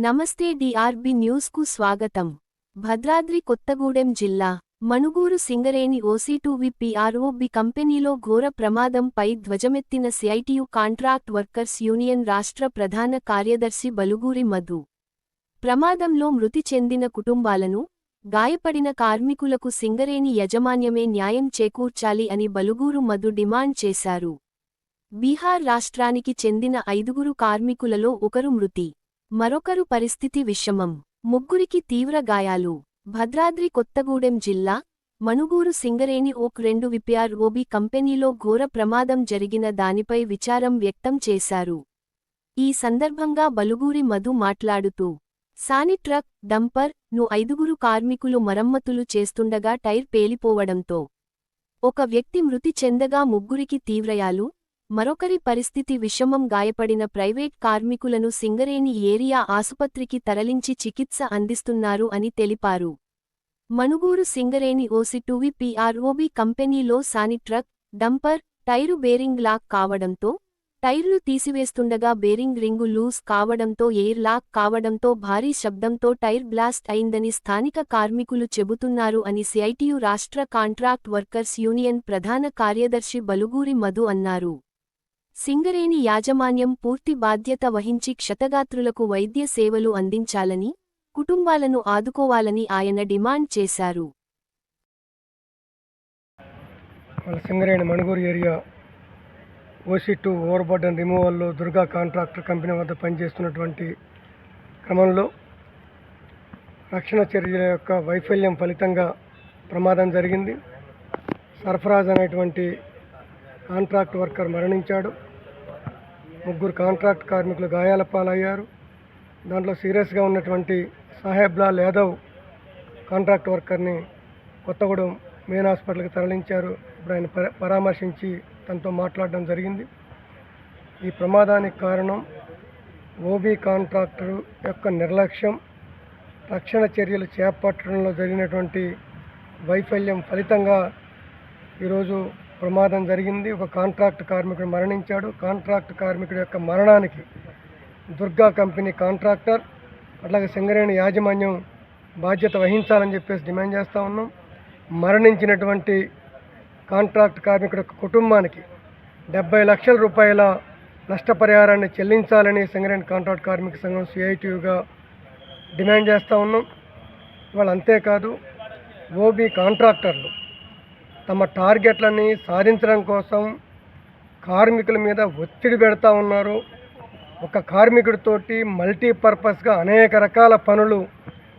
నమస్తే డిఆర్బి న్యూస్కు స్వాగతం. భద్రాద్రి కొత్తగూడెం జిల్లా మణుగూరు సింగరేణి ఓసీ2వి పిఆర్ఓబి కంపెనీలో ఘోర ప్రమాదంపై ధ్వజమెత్తిన సిఐటియు కాంట్రాక్ట్ వర్కర్స్ యూనియన్ రాష్ట్ర ప్రధాన కార్యదర్శి బలుగూరి మధు. ప్రమాదంలో మృతి చెందిన కుటుంబాలను, గాయపడిన కార్మికులకు సింగరేణి యజమాన్యమే న్యాయం చేకూర్చాలి అని బలుగూరు మధు డిమాండ్ చేశారు. బీహార్ రాష్ట్రానికి చెందిన 5గురు కార్మికులలో ఒకరు మృతి, మరొకరు పరిస్థితి విషమం, ముగ్గురికి తీవ్ర గాయాలు. భద్రాద్రి కొత్తగూడెం జిల్లా మణుగూరు సింగరేణి ఓసీ2వి పిఆర్ఓబి కంపెనీలో ఘోర ప్రమాదం జరిగిన దానిపై విచారం వ్యక్తం చేశారు. ఈ సందర్భంగా బలుగూరి మధు మాట్లాడుతూ, సాని ట్రక్, డంపర్ ను 5గురు కార్మికులు మరమ్మతులు చేస్తుండగా టైర్ పేలిపోవడంతో ఒక వ్యక్తి మృతి చెందగా ముగ్గురికి తీవ్రయాలు, మరొకరి పరిస్థితి విషమం. గాయపడిన ప్రైవేట్ కార్మికులను సింగరేణి ఏరియా ఆసుపత్రికి తరలించి చికిత్స అందిస్తున్నారు అని తెలిపారు. మణుగూరు సింగరేణి ఓసీ2వి పిఆర్ఓబి కంపెనీలో సాని truck, dumper tyre bearing lock కావడంతో, టైర్లు తీసివేస్తుండగా బేరింగ్ రింగు లూజ్ కావడంతో ఎయిర్ లాక్ కావడంతో భారీ శబ్దంతో టైర్ బ్లాస్ట్ అయిందని స్థానిక కార్మికులు చెబుతున్నారు అని సిఐటియు రాష్ట్ర కాంట్రాక్ట్ వర్కర్స్ యూనియన్ ప్రధాన కార్యదర్శి బలుగూరి మధు అన్నారు. సింగరేణి యాజమాన్యం పూర్తి బాధ్యత వహించి క్షతగాత్రులకు వైద్య సేవలు అందించాలని, కుటుంబాలను ఆదుకోవాలని ఆయన డిమాండ్ చేశారు. Singareni Manuguru area OC two over burden రిమూవల్లో దుర్గా కాంట్రాక్టర్ కంపెనీ వద్ద పనిచేస్తున్నటువంటి క్రమంలో రక్షణ చర్యల యొక్క వైఫల్యం ఫలితంగా ప్రమాదం జరిగింది. సర్ఫరాజ్ అనేటువంటి కాంట్రాక్ట్ వర్కర్ మరణించాడు. 3 కాంట్రాక్ట్ కార్మికులు గాయాల పాలయ్యారు. దాంట్లో సీరియస్గా ఉన్నటువంటి సాహెబ్ లాల్ యాదవ్ కాంట్రాక్ట్ వర్కర్ని కొత్తగూడెం మెయిన్ హాస్పిటల్కి తరలించారు. ఇప్పుడు ఆయన పరామర్శించి తనతో మాట్లాడడం జరిగింది. ఈ ప్రమాదానికి కారణం ఓబీ కాంట్రాక్టర్ యొక్క నిర్లక్ష్యం, రక్షణ చర్యలు చేపట్టడంలో జరిగినటువంటి వైఫల్యం ఫలితంగా ఈరోజు ప్రమాదం జరిగింది. ఒక కాంట్రాక్ట్ కార్మికుడు మరణించాడు. కాంట్రాక్ట్ కార్మికుడి యొక్క మరణానికి దుర్గా కంపెనీ కాంట్రాక్టర్ అట్లాగే సింగరేణి యాజమాన్యం బాధ్యత వహించాలని చెప్పేసి డిమాండ్ చేస్తూ ఉన్నాం. మరణించినటువంటి కాంట్రాక్ట్ కార్మికుడి యొక్క కుటుంబానికి 70 లక్షల రూపాయల నష్టపరిహారాన్ని చెల్లించాలని సింగరేణి కాంట్రాక్ట్ కార్మిక సంఘం సిఐటియుగా డిమాండ్ చేస్తూ ఉన్నాం. ఇవాళ అంతేకాదు, ఓబీ కాంట్రాక్టర్లు తమ టార్గెట్లని సాధించడం కోసం కార్మికుల మీద ఒత్తిడి పెడతా ఉన్నారు. ఒక కార్మికుడితోటి మల్టీపర్పస్గా అనేక రకాల పనులు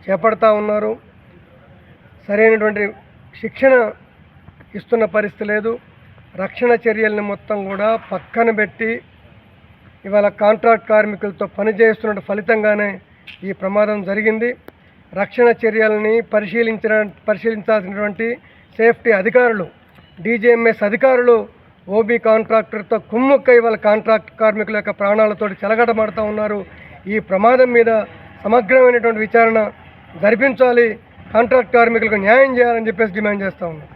చేపడతా ఉన్నారు. సరైనటువంటి శిక్షణ ఇస్తున్న పరిస్థితి లేదు. రక్షణ చర్యల్ని మొత్తం కూడా పక్కన పెట్టి ఇవాళ కాంట్రాక్ట్ కార్మికులతో పనిచేస్తున్న ఫలితంగానే ఈ ప్రమాదం జరిగింది. రక్షణ చర్యల్ని పరిశీలించాల్సినటువంటి సేఫ్టీ అధికారులు, డీజీఎంఎస్ అధికారులు ఓబీ కాంట్రాక్టర్తో కుమ్ముక్కై వాళ్ళ కాంట్రాక్ట్ కార్మికుల యొక్క ప్రాణాలతో చెలగటమాడుతూ ఉన్నారు. ఈ ప్రమాదం మీద సమగ్రమైనటువంటి విచారణ జరిపించాలి, కాంట్రాక్ట్ కార్మికులకు న్యాయం చేయాలని చెప్పేసి డిమాండ్ చేస్తూ ఉన్నాం.